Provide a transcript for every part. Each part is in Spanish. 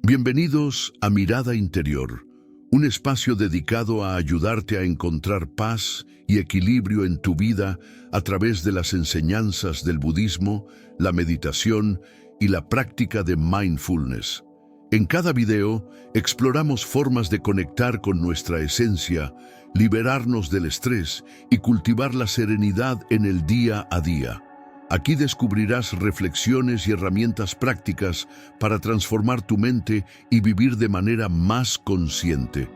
Bienvenidos a Mirada Interior, un espacio dedicado a ayudarte a encontrar paz y equilibrio en tu vida a través de las enseñanzas del budismo, la meditación y la práctica de mindfulness. En cada video exploramos formas de conectar con nuestra esencia, liberarnos del estrés y cultivar la serenidad en el día a día. Aquí descubrirás reflexiones y herramientas prácticas para transformar tu mente y vivir de manera más consciente.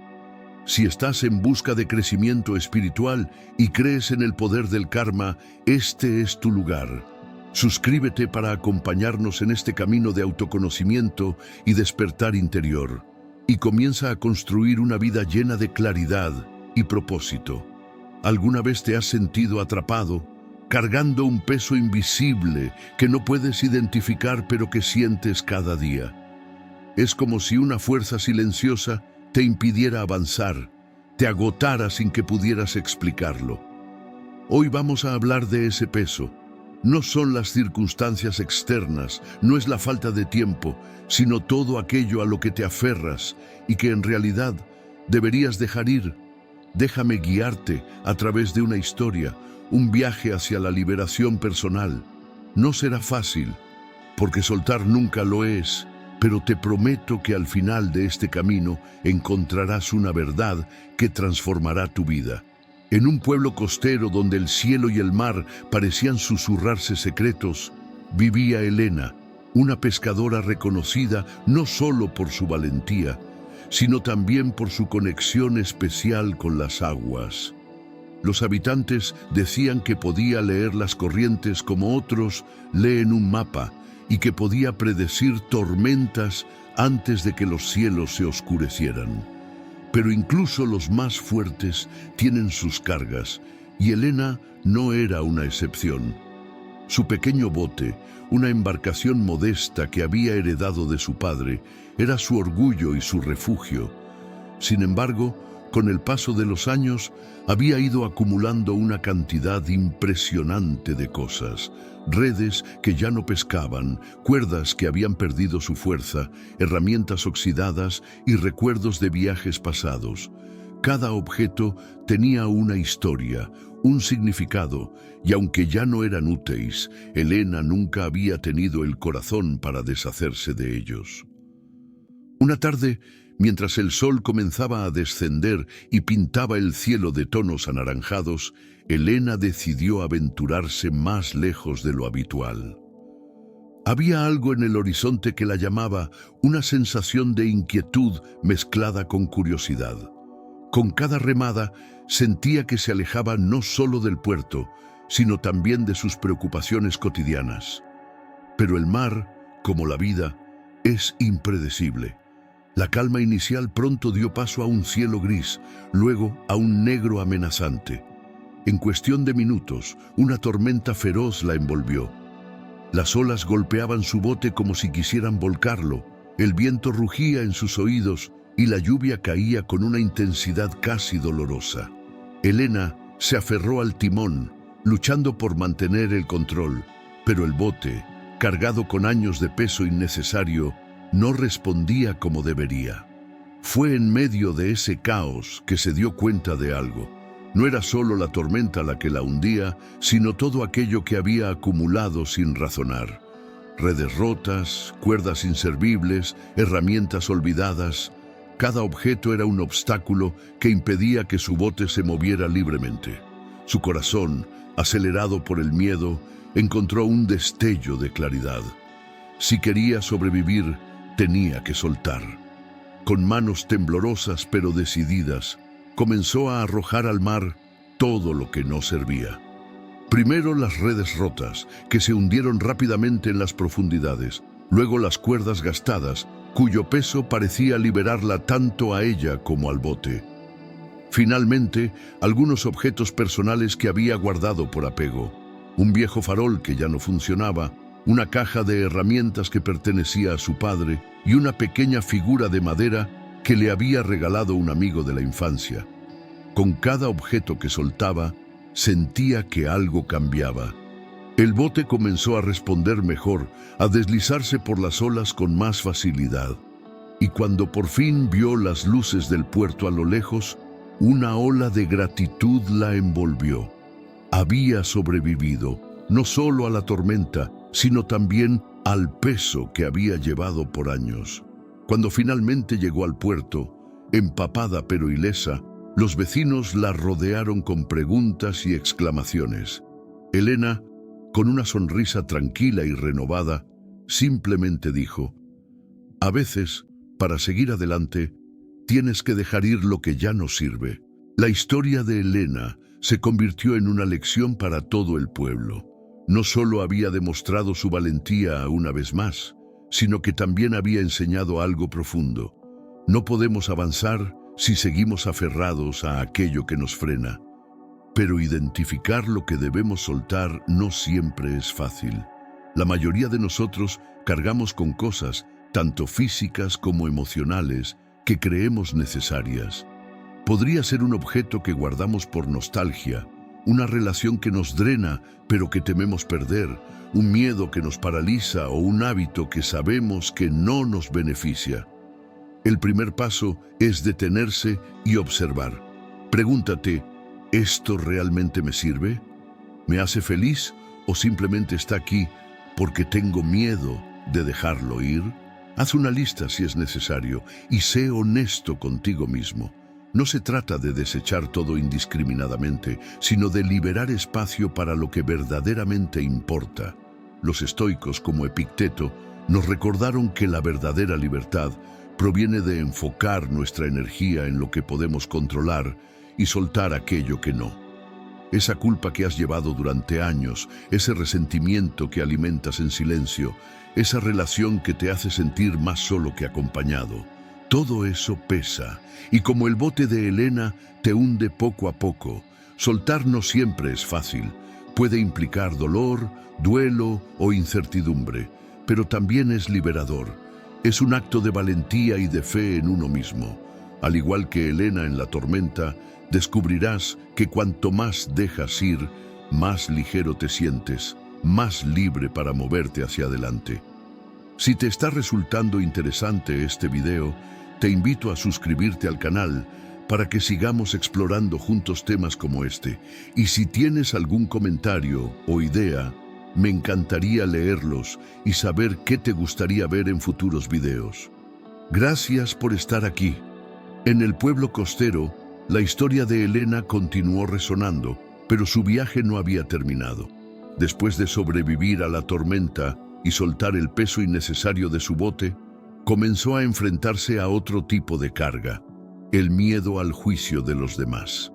Si estás en busca de crecimiento espiritual y crees en el poder del karma, este es tu lugar. Suscríbete para acompañarnos en este camino de autoconocimiento y despertar interior. Y comienza a construir una vida llena de claridad y propósito. ¿Alguna vez te has sentido atrapado, cargando un peso invisible que no puedes identificar pero que sientes cada día? Es como si una fuerza silenciosa te impidiera avanzar, te agotara sin que pudieras explicarlo. Hoy vamos a hablar de ese peso. No son las circunstancias externas, no es la falta de tiempo, sino todo aquello a lo que te aferras y que en realidad deberías dejar ir. Déjame guiarte a través de una historia, un viaje hacia la liberación personal. No será fácil, porque soltar nunca lo es, pero te prometo que al final de este camino encontrarás una verdad que transformará tu vida. En un pueblo costero donde el cielo y el mar parecían susurrarse secretos, vivía Elena, una pescadora reconocida no solo por su valentía, sino también por su conexión especial con las aguas. Los habitantes decían que podía leer las corrientes como otros leen un mapa y que podía predecir tormentas antes de que los cielos se oscurecieran. Pero incluso los más fuertes tienen sus cargas, y Elena no era una excepción. Su pequeño bote, una embarcación modesta que había heredado de su padre, era su orgullo y su refugio. Sin embargo, con el paso de los años, había ido acumulando una cantidad impresionante de cosas. Redes que ya no pescaban, cuerdas que habían perdido su fuerza, herramientas oxidadas y recuerdos de viajes pasados. Cada objeto tenía una historia, un significado, y aunque ya no eran útiles, Elena nunca había tenido el corazón para deshacerse de ellos. Una tarde, mientras el sol comenzaba a descender y pintaba el cielo de tonos anaranjados, Elena decidió aventurarse más lejos de lo habitual. Había algo en el horizonte que la llamaba, una sensación de inquietud mezclada con curiosidad. Con cada remada sentía que se alejaba no solo del puerto, sino también de sus preocupaciones cotidianas. Pero el mar, como la vida, es impredecible. La calma inicial pronto dio paso a un cielo gris, luego a un negro amenazante. En cuestión de minutos, una tormenta feroz la envolvió. Las olas golpeaban su bote como si quisieran volcarlo, el viento rugía en sus oídos y la lluvia caía con una intensidad casi dolorosa. Elena se aferró al timón, luchando por mantener el control, pero el bote, cargado con años de peso innecesario, no respondía como debería. Fue en medio de ese caos que se dio cuenta de algo. No era solo la tormenta la que la hundía, sino todo aquello que había acumulado sin razonar. Redes rotas, cuerdas inservibles, herramientas olvidadas. Cada objeto era un obstáculo que impedía que su bote se moviera libremente. Su corazón, acelerado por el miedo, encontró un destello de claridad. Si quería sobrevivir, tenía que soltar. Con manos temblorosas pero decididas, comenzó a arrojar al mar todo lo que no servía. Primero las redes rotas, que se hundieron rápidamente en las profundidades, luego las cuerdas gastadas, cuyo peso parecía liberarla tanto a ella como al bote. Finalmente, algunos objetos personales que había guardado por apego. Un viejo farol que ya no funcionaba, una caja de herramientas que pertenecía a su padre y una pequeña figura de madera que le había regalado un amigo de la infancia. Con cada objeto que soltaba, sentía que algo cambiaba. El bote comenzó a responder mejor, a deslizarse por las olas con más facilidad. y cuando por fin vio las luces del puerto a lo lejos, una ola de gratitud la envolvió. Había sobrevivido, no solo a la tormenta, sino también al peso que había llevado por años. Cuando finalmente llegó al puerto, empapada pero ilesa, los vecinos la rodearon con preguntas y exclamaciones. Elena, con una sonrisa tranquila y renovada, simplemente dijo: «A veces, para seguir adelante, tienes que dejar ir lo que ya no sirve». La historia de Elena se convirtió en una lección para todo el pueblo. No solo había demostrado su valentía una vez más, sino que también había enseñado algo profundo. No podemos avanzar si seguimos aferrados a aquello que nos frena. Pero identificar lo que debemos soltar no siempre es fácil. La mayoría de nosotros cargamos con cosas, tanto físicas como emocionales, que creemos necesarias. Podría ser un objeto que guardamos por nostalgia, una relación que nos drena pero que tememos perder, un miedo que nos paraliza o un hábito que sabemos que no nos beneficia. El primer paso es detenerse y observar. Pregúntate: ¿esto realmente me sirve? ¿Me hace feliz o simplemente está aquí porque tengo miedo de dejarlo ir? Haz una lista si es necesario y sé honesto contigo mismo. No se trata de desechar todo indiscriminadamente, sino de liberar espacio para lo que verdaderamente importa. Los estoicos, como Epicteto, nos recordaron que la verdadera libertad proviene de enfocar nuestra energía en lo que podemos controlar y soltar aquello que no. Esa culpa que has llevado durante años, ese resentimiento que alimentas en silencio, esa relación que te hace sentir más solo que acompañado. Todo eso pesa, y como el bote de Elena, te hunde poco a poco. Soltar no siempre es fácil. Puede implicar dolor, duelo o incertidumbre, pero también es liberador. Es un acto de valentía y de fe en uno mismo. Al igual que Elena en la tormenta, descubrirás que cuanto más dejas ir, más ligero te sientes, más libre para moverte hacia adelante. Si te está resultando interesante este video, te invito a suscribirte al canal para que sigamos explorando juntos temas como este. Y si tienes algún comentario o idea, me encantaría leerlos y saber qué te gustaría ver en futuros videos. Gracias por estar aquí. En el pueblo costero, la historia de Elena continuó resonando, pero su viaje no había terminado. Después de sobrevivir a la tormenta y soltar el peso innecesario de su bote, comenzó a enfrentarse a otro tipo de carga: el miedo al juicio de los demás.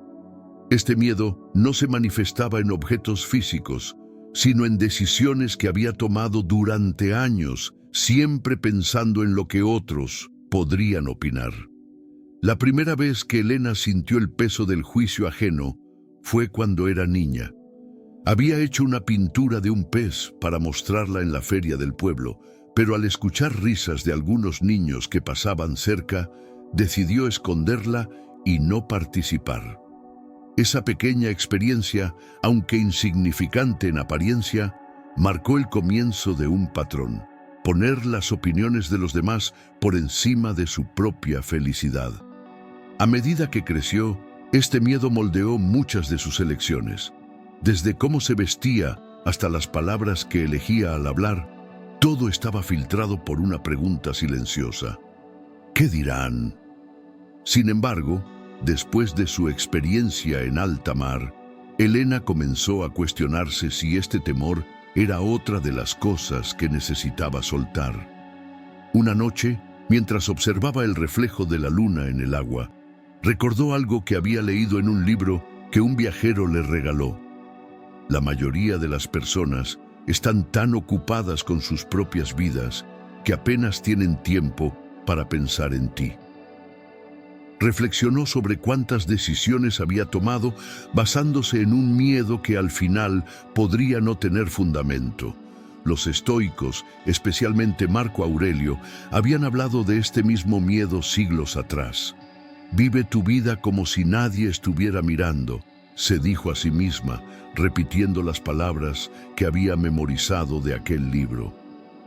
Este miedo no se manifestaba en objetos físicos, sino en decisiones que había tomado durante años, siempre pensando en lo que otros podrían opinar. La primera vez que Elena sintió el peso del juicio ajeno fue cuando era niña. Había hecho una pintura de un pez para mostrarla en la feria del pueblo, pero al escuchar risas de algunos niños que pasaban cerca, decidió esconderla y no participar. Esa pequeña experiencia, aunque insignificante en apariencia, marcó el comienzo de un patrón: poner las opiniones de los demás por encima de su propia felicidad. A medida que creció, este miedo moldeó muchas de sus elecciones. Desde cómo se vestía hasta las palabras que elegía al hablar, todo estaba filtrado por una pregunta silenciosa: ¿qué dirán? Sin embargo, después de su experiencia en alta mar, Elena comenzó a cuestionarse si este temor era otra de las cosas que necesitaba soltar. Una noche, mientras observaba el reflejo de la luna en el agua, recordó algo que había leído en un libro que un viajero le regaló. La mayoría de las personas están tan ocupadas con sus propias vidas que apenas tienen tiempo para pensar en ti. Reflexionó sobre cuántas decisiones había tomado basándose en un miedo que al final podría no tener fundamento. Los estoicos, especialmente Marco Aurelio, habían hablado de este mismo miedo siglos atrás. «Vive tu vida como si nadie estuviera mirando», se dijo a sí misma, repitiendo las palabras que había memorizado de aquel libro.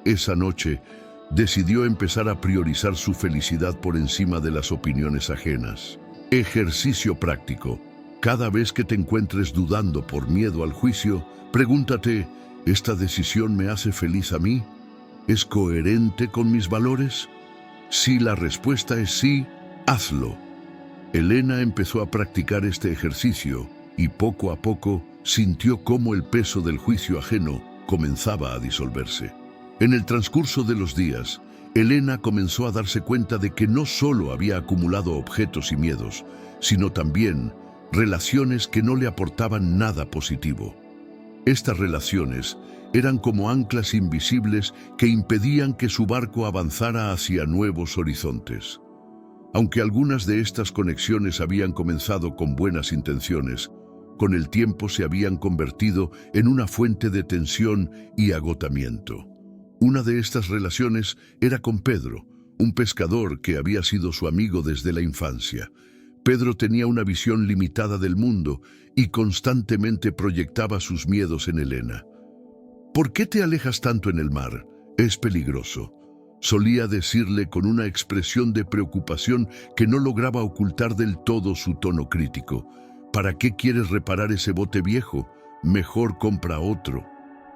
Esa noche, decidió empezar a priorizar su felicidad por encima de las opiniones ajenas. Ejercicio práctico. Cada vez que te encuentres dudando por miedo al juicio, pregúntate, ¿esta decisión me hace feliz a mí? ¿Es coherente con mis valores? Si la respuesta es sí, hazlo. Elena empezó a practicar este ejercicio y poco a poco sintió cómo el peso del juicio ajeno comenzaba a disolverse. En el transcurso de los días, Elena comenzó a darse cuenta de que no solo había acumulado objetos y miedos, sino también relaciones que no le aportaban nada positivo. Estas relaciones eran como anclas invisibles que impedían que su barco avanzara hacia nuevos horizontes. Aunque algunas de estas conexiones habían comenzado con buenas intenciones, con el tiempo se habían convertido en una fuente de tensión y agotamiento. Una de estas relaciones era con Pedro, un pescador que había sido su amigo desde la infancia. Pedro tenía una visión limitada del mundo y constantemente proyectaba sus miedos en Elena. ¿Por qué te alejas tanto en el mar? Es peligroso. Solía decirle con una expresión de preocupación que no lograba ocultar del todo su tono crítico. ¿Para qué quieres reparar ese bote viejo? Mejor compra otro.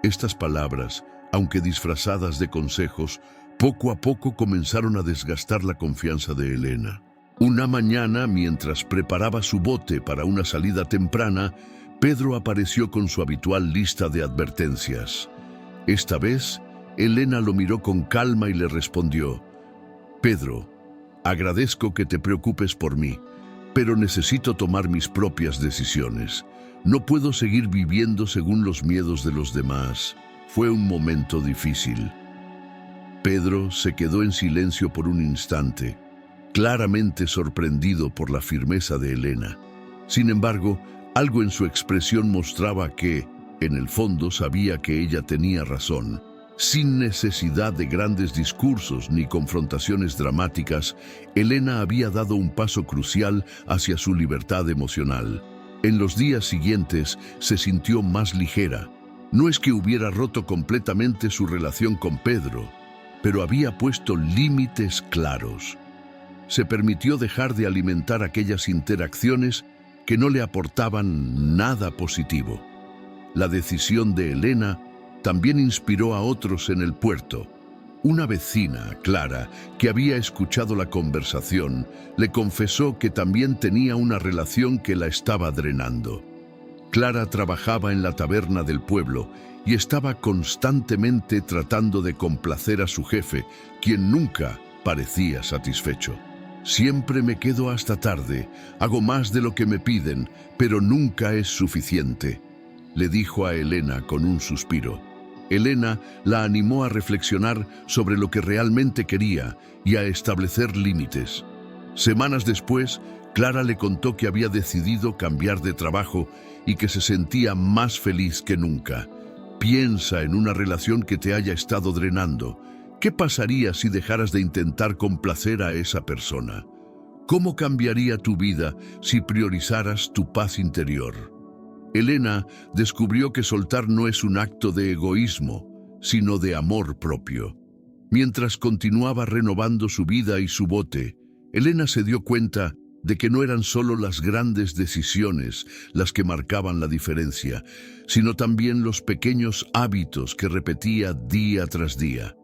Estas palabras, aunque disfrazadas de consejos, poco a poco comenzaron a desgastar la confianza de Elena. Una mañana, mientras preparaba su bote para una salida temprana, Pedro apareció con su habitual lista de advertencias. Esta vez, Elena lo miró con calma y le respondió: «Pedro, agradezco que te preocupes por mí, pero necesito tomar mis propias decisiones. No puedo seguir viviendo según los miedos de los demás». Fue un momento difícil. Pedro se quedó en silencio por un instante, claramente sorprendido por la firmeza de Elena. Sin embargo, algo en su expresión mostraba que, en el fondo, sabía que ella tenía razón. Sin necesidad de grandes discursos ni confrontaciones dramáticas, Elena había dado un paso crucial hacia su libertad emocional. En los días siguientes se sintió más ligera. No es que hubiera roto completamente su relación con Pedro, pero había puesto límites claros. Se permitió dejar de alimentar aquellas interacciones que no le aportaban nada positivo. La decisión de Elena también inspiró a otros en el puerto. Una vecina, Clara, que había escuchado la conversación, le confesó que también tenía una relación que la estaba drenando. Clara trabajaba en la taberna del pueblo y estaba constantemente tratando de complacer a su jefe, quien nunca parecía satisfecho. «Siempre me quedo hasta tarde, hago más de lo que me piden, pero nunca es suficiente», le dijo a Elena con un suspiro. Elena la animó a reflexionar sobre lo que realmente quería y a establecer límites. Semanas después, Clara le contó que había decidido cambiar de trabajo y que se sentía más feliz que nunca. Piensa en una relación que te haya estado drenando. ¿Qué pasaría si dejaras de intentar complacer a esa persona? ¿Cómo cambiaría tu vida si priorizaras tu paz interior? Elena descubrió que soltar no es un acto de egoísmo, sino de amor propio. Mientras continuaba renovando su vida y su bote, Elena se dio cuenta de que no eran solo las grandes decisiones las que marcaban la diferencia, sino también los pequeños hábitos que repetía día tras día.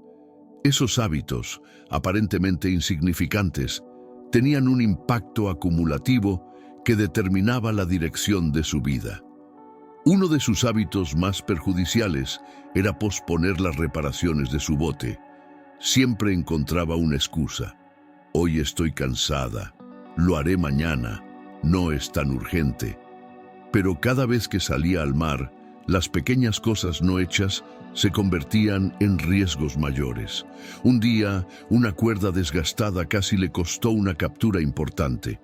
Esos hábitos, aparentemente insignificantes, tenían un impacto acumulativo que determinaba la dirección de su vida. Uno de sus hábitos más perjudiciales era posponer las reparaciones de su bote. Siempre encontraba una excusa. «Hoy estoy cansada, lo haré mañana, no es tan urgente». Pero cada vez que salía al mar, las pequeñas cosas no hechas se convertían en riesgos mayores. Un día, una cuerda desgastada casi le costó una captura importante.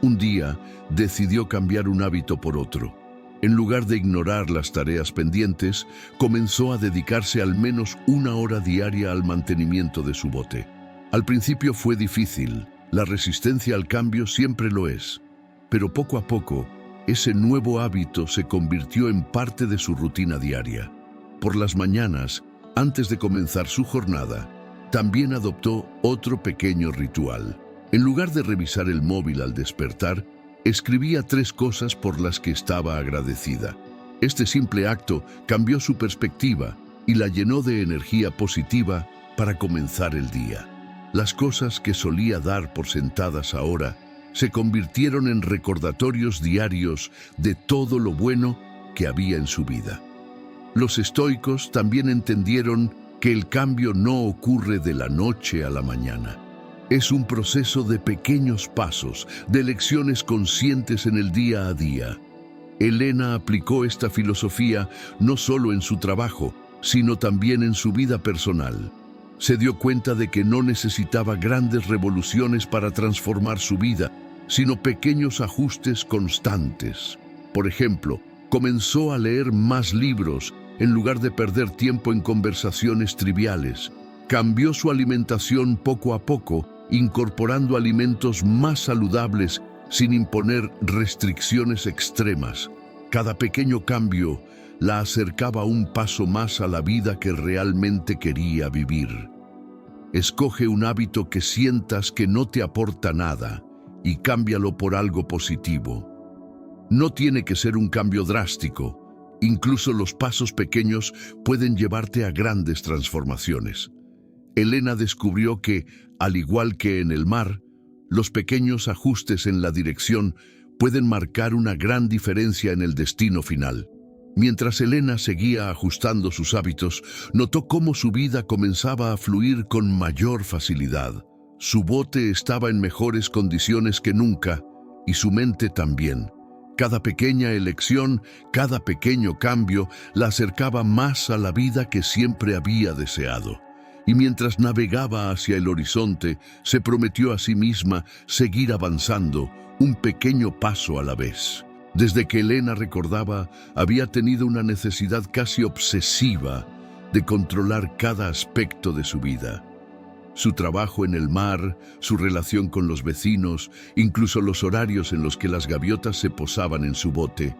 Un día, decidió cambiar un hábito por otro. En lugar de ignorar las tareas pendientes, comenzó a dedicarse al menos 1 hora diaria al mantenimiento de su bote. Al principio fue difícil, la resistencia al cambio siempre lo es, pero poco a poco, ese nuevo hábito se convirtió en parte de su rutina diaria. Por las mañanas, antes de comenzar su jornada, también adoptó otro pequeño ritual. En lugar de revisar el móvil al despertar, escribía 3 cosas por las que estaba agradecida. Este simple acto cambió su perspectiva y la llenó de energía positiva para comenzar el día. Las cosas que solía dar por sentadas ahora se convirtieron en recordatorios diarios de todo lo bueno que había en su vida. Los estoicos también entendieron que el cambio no ocurre de la noche a la mañana. Es un proceso de pequeños pasos, de elecciones conscientes en el día a día. Elena aplicó esta filosofía no solo en su trabajo, sino también en su vida personal. Se dio cuenta de que no necesitaba grandes revoluciones para transformar su vida, sino pequeños ajustes constantes. Por ejemplo, comenzó a leer más libros en lugar de perder tiempo en conversaciones triviales. Cambió su alimentación poco a poco, incorporando alimentos más saludables sin imponer restricciones extremas. Cada pequeño cambio la acercaba un paso más a la vida que realmente quería vivir. Escoge un hábito que sientas que no te aporta nada y cámbialo por algo positivo. No tiene que ser un cambio drástico. Incluso los pasos pequeños pueden llevarte a grandes transformaciones. Elena descubrió que, al igual que en el mar, los pequeños ajustes en la dirección pueden marcar una gran diferencia en el destino final. Mientras Elena seguía ajustando sus hábitos, notó cómo su vida comenzaba a fluir con mayor facilidad. Su bote estaba en mejores condiciones que nunca, y su mente también. Cada pequeña elección, cada pequeño cambio, la acercaba más a la vida que siempre había deseado. Y mientras navegaba hacia el horizonte, se prometió a sí misma seguir avanzando, un pequeño paso a la vez. Desde que Elena recordaba, había tenido una necesidad casi obsesiva de controlar cada aspecto de su vida. Su trabajo en el mar, su relación con los vecinos, incluso los horarios en los que las gaviotas se posaban en su bote.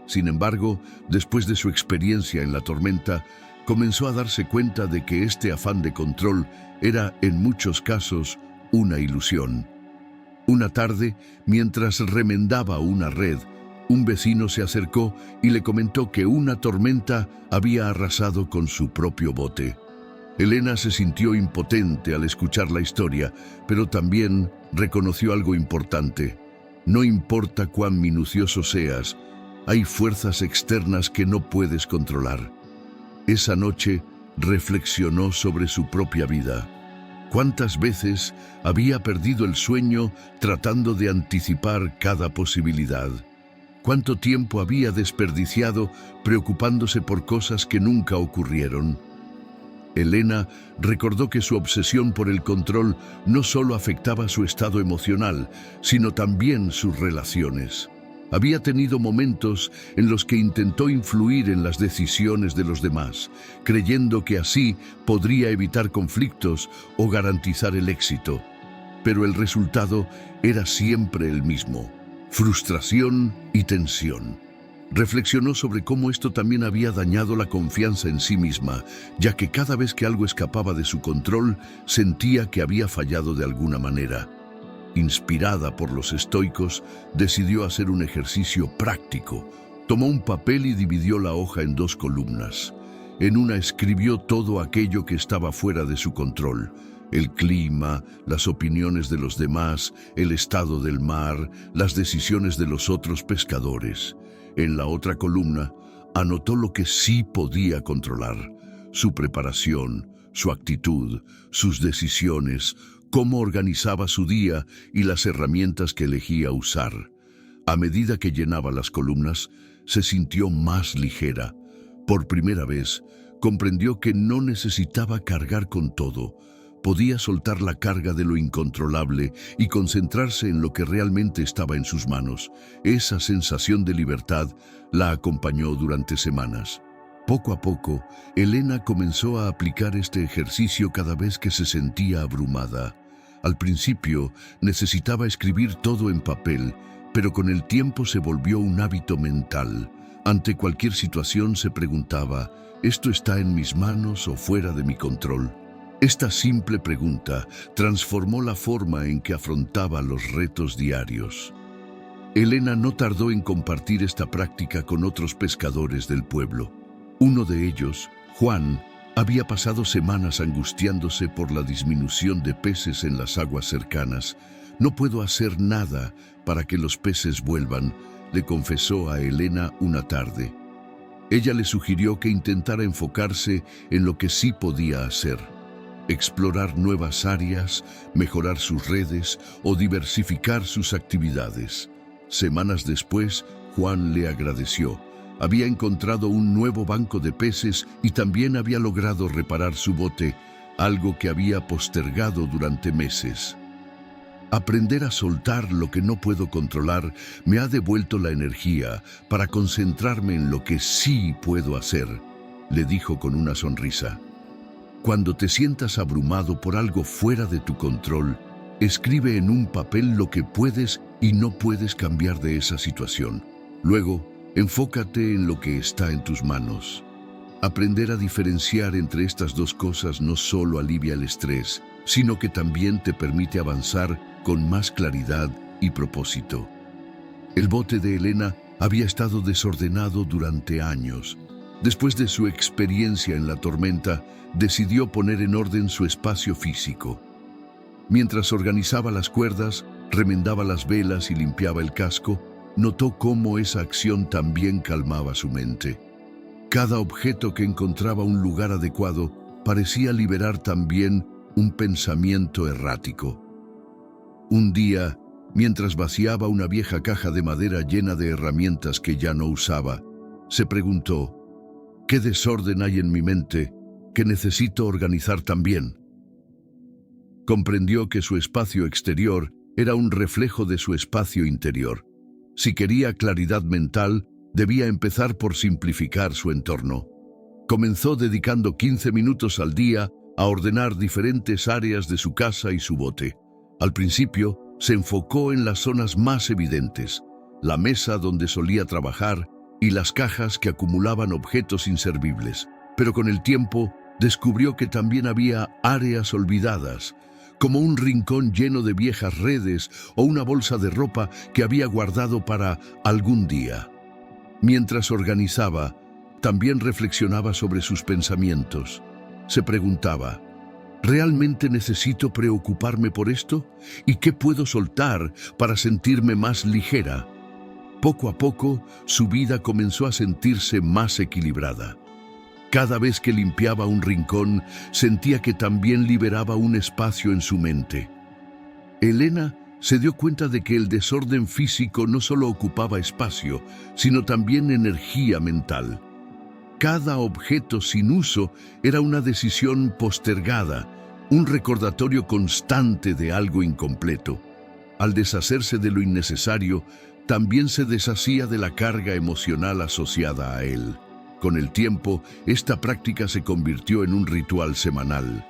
Sin embargo, después de su experiencia en la tormenta, comenzó a darse cuenta de que este afán de control era, en muchos casos, una ilusión. Una tarde, mientras remendaba una red, un vecino se acercó y le comentó que una tormenta había arrasado con su propio bote. Elena se sintió impotente al escuchar la historia, pero también reconoció algo importante. No importa cuán minucioso seas, hay fuerzas externas que no puedes controlar. Esa noche reflexionó sobre su propia vida. ¿Cuántas veces había perdido el sueño tratando de anticipar cada posibilidad? ¿Cuánto tiempo había desperdiciado preocupándose por cosas que nunca ocurrieron? Elena recordó que su obsesión por el control no solo afectaba su estado emocional, sino también sus relaciones. Había tenido momentos en los que intentó influir en las decisiones de los demás, creyendo que así podría evitar conflictos o garantizar el éxito. Pero el resultado era siempre el mismo: frustración y tensión. Reflexionó sobre cómo esto también había dañado la confianza en sí misma, ya que cada vez que algo escapaba de su control, sentía que había fallado de alguna manera. Inspirada por los estoicos, decidió hacer un ejercicio práctico. Tomó un papel y dividió la hoja en 2 columnas. En una escribió todo aquello que estaba fuera de su control: el clima, las opiniones de los demás, el estado del mar, las decisiones de los otros pescadores. En la otra columna, anotó lo que sí podía controlar: su preparación, su actitud, sus decisiones, cómo organizaba su día y las herramientas que elegía usar. A medida que llenaba las columnas, se sintió más ligera. Por primera vez, comprendió que no necesitaba cargar con todo. Podía soltar la carga de lo incontrolable y concentrarse en lo que realmente estaba en sus manos. Esa sensación de libertad la acompañó durante semanas. Poco a poco, Elena comenzó a aplicar este ejercicio cada vez que se sentía abrumada. Al principio, necesitaba escribir todo en papel, pero con el tiempo se volvió un hábito mental. Ante cualquier situación se preguntaba: ¿esto está en mis manos o fuera de mi control? Esta simple pregunta transformó la forma en que afrontaba los retos diarios. Elena no tardó en compartir esta práctica con otros pescadores del pueblo. Uno de ellos, Juan, había pasado semanas angustiándose por la disminución de peces en las aguas cercanas. «No puedo hacer nada para que los peces vuelvan», le confesó a Elena una tarde. Ella le sugirió que intentara enfocarse en lo que sí podía hacer: explorar nuevas áreas, mejorar sus redes o diversificar sus actividades. Semanas después, Juan le agradeció. Había encontrado un nuevo banco de peces y también había logrado reparar su bote, algo que había postergado durante meses. «Aprender a soltar lo que no puedo controlar me ha devuelto la energía para concentrarme en lo que sí puedo hacer», le dijo con una sonrisa. Cuando te sientas abrumado por algo fuera de tu control, escribe en un papel lo que puedes y no puedes cambiar de esa situación. Luego, enfócate en lo que está en tus manos. Aprender a diferenciar entre estas dos cosas no solo alivia el estrés, sino que también te permite avanzar con más claridad y propósito. El bote de Elena había estado desordenado durante años. Después de su experiencia en la tormenta, decidió poner en orden su espacio físico. Mientras organizaba las cuerdas, remendaba las velas y limpiaba el casco, notó cómo esa acción también calmaba su mente. Cada objeto que encontraba un lugar adecuado parecía liberar también un pensamiento errático. Un día, mientras vaciaba una vieja caja de madera llena de herramientas que ya no usaba, se preguntó: «¿Qué desorden hay en mi mente que necesito organizar también?». Comprendió que su espacio exterior era un reflejo de su espacio interior. Si quería claridad mental, debía empezar por simplificar su entorno. Comenzó dedicando 15 minutos al día a ordenar diferentes áreas de su casa y su bote. Al principio, se enfocó en las zonas más evidentes: la mesa donde solía trabajar y las cajas que acumulaban objetos inservibles. Pero con el tiempo, descubrió que también había áreas olvidadas, como un rincón lleno de viejas redes o una bolsa de ropa que había guardado para algún día. Mientras organizaba, también reflexionaba sobre sus pensamientos. Se preguntaba: ¿realmente necesito preocuparme por esto? ¿Y qué puedo soltar para sentirme más ligera? Poco a poco, su vida comenzó a sentirse más equilibrada. Cada vez que limpiaba un rincón, sentía que también liberaba un espacio en su mente. Elena se dio cuenta de que el desorden físico no solo ocupaba espacio, sino también energía mental. Cada objeto sin uso era una decisión postergada, un recordatorio constante de algo incompleto. Al deshacerse de lo innecesario, también se deshacía de la carga emocional asociada a él. Con el tiempo, esta práctica se convirtió en un ritual semanal.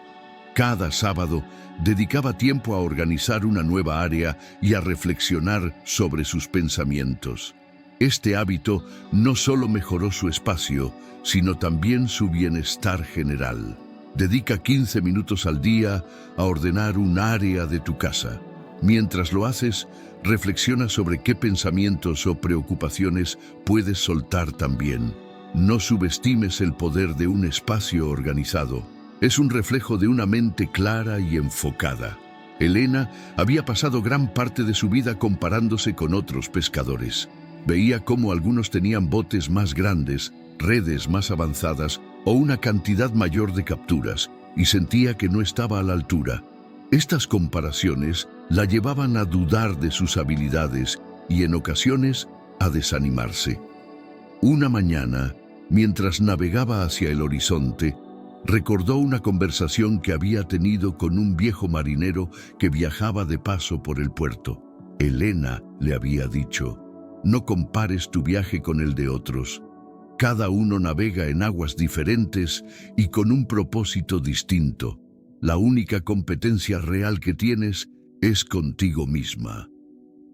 Cada sábado, dedicaba tiempo a organizar una nueva área y a reflexionar sobre sus pensamientos. Este hábito no solo mejoró su espacio, sino también su bienestar general. Dedica 15 minutos al día a ordenar un área de tu casa. Mientras lo haces, reflexiona sobre qué pensamientos o preocupaciones puedes soltar también. No subestimes el poder de un espacio organizado. Es un reflejo de una mente clara y enfocada. Elena había pasado gran parte de su vida comparándose con otros pescadores. Veía cómo algunos tenían botes más grandes, redes más avanzadas o una cantidad mayor de capturas, y sentía que no estaba a la altura. Estas comparaciones la llevaban a dudar de sus habilidades y en ocasiones a desanimarse. Una mañana, mientras navegaba hacia el horizonte, recordó una conversación que había tenido con un viejo marinero que viajaba de paso por el puerto. Elena le había dicho: «No compares tu viaje con el de otros. Cada uno navega en aguas diferentes y con un propósito distinto. La única competencia real que tienes es contigo misma».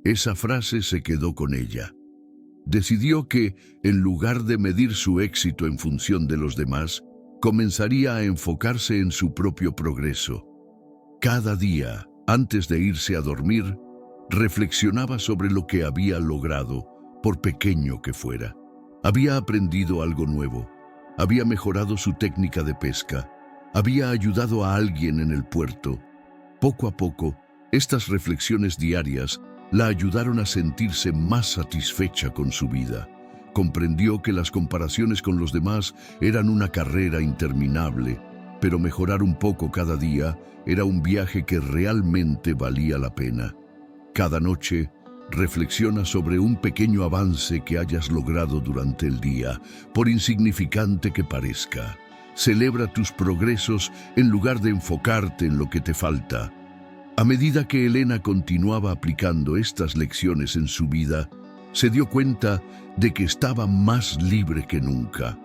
Esa frase se quedó con ella. Decidió que, en lugar de medir su éxito en función de los demás, comenzaría a enfocarse en su propio progreso. Cada día, antes de irse a dormir, reflexionaba sobre lo que había logrado, por pequeño que fuera. Había aprendido algo nuevo, había mejorado su técnica de pesca, había ayudado a alguien en el puerto. Poco a poco, estas reflexiones diarias la ayudaron a sentirse más satisfecha con su vida. Comprendió que las comparaciones con los demás eran una carrera interminable, pero mejorar un poco cada día era un viaje que realmente valía la pena. Cada noche, reflexiona sobre un pequeño avance que hayas logrado durante el día, por insignificante que parezca. Celebra tus progresos en lugar de enfocarte en lo que te falta. A medida que Elena continuaba aplicando estas lecciones en su vida, se dio cuenta de que estaba más libre que nunca.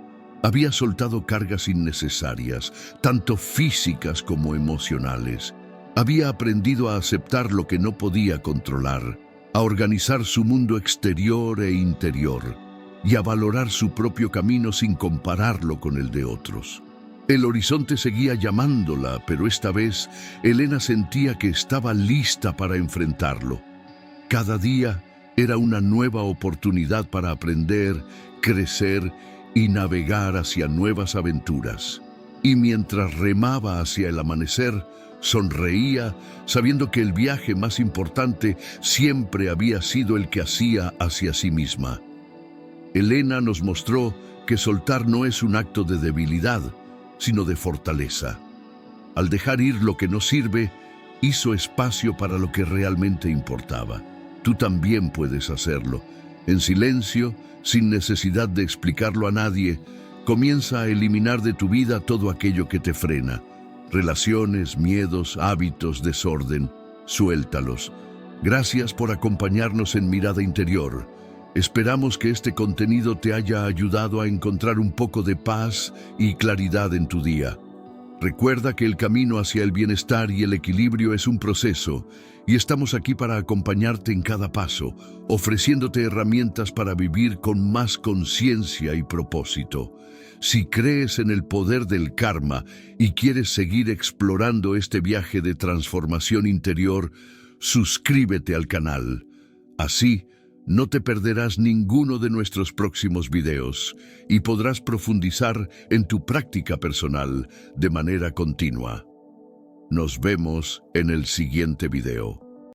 Había soltado cargas innecesarias, tanto físicas como emocionales. Había aprendido a aceptar lo que no podía controlar, a organizar su mundo exterior e interior y a valorar su propio camino sin compararlo con el de otros. El horizonte seguía llamándola, pero esta vez Elena sentía que estaba lista para enfrentarlo. Cada día era una nueva oportunidad para aprender, crecer y navegar hacia nuevas aventuras. Y mientras remaba hacia el amanecer, sonreía, sabiendo que el viaje más importante siempre había sido el que hacía hacia sí misma. Elena nos mostró que soltar no es un acto de debilidad, sino de fortaleza. Al dejar ir lo que no sirve, hizo espacio para lo que realmente importaba. Tú también puedes hacerlo. En silencio, sin necesidad de explicarlo a nadie, comienza a eliminar de tu vida todo aquello que te frena. Relaciones, miedos, hábitos, desorden. Suéltalos. Gracias por acompañarnos en Mirada Interior. Esperamos que este contenido te haya ayudado a encontrar un poco de paz y claridad en tu día. Recuerda que el camino hacia el bienestar y el equilibrio es un proceso, y estamos aquí para acompañarte en cada paso, ofreciéndote herramientas para vivir con más conciencia y propósito. Si crees en el poder del karma y quieres seguir explorando este viaje de transformación interior, suscríbete al canal. Así, no te perderás ninguno de nuestros próximos videos y podrás profundizar en tu práctica personal de manera continua. Nos vemos en el siguiente video.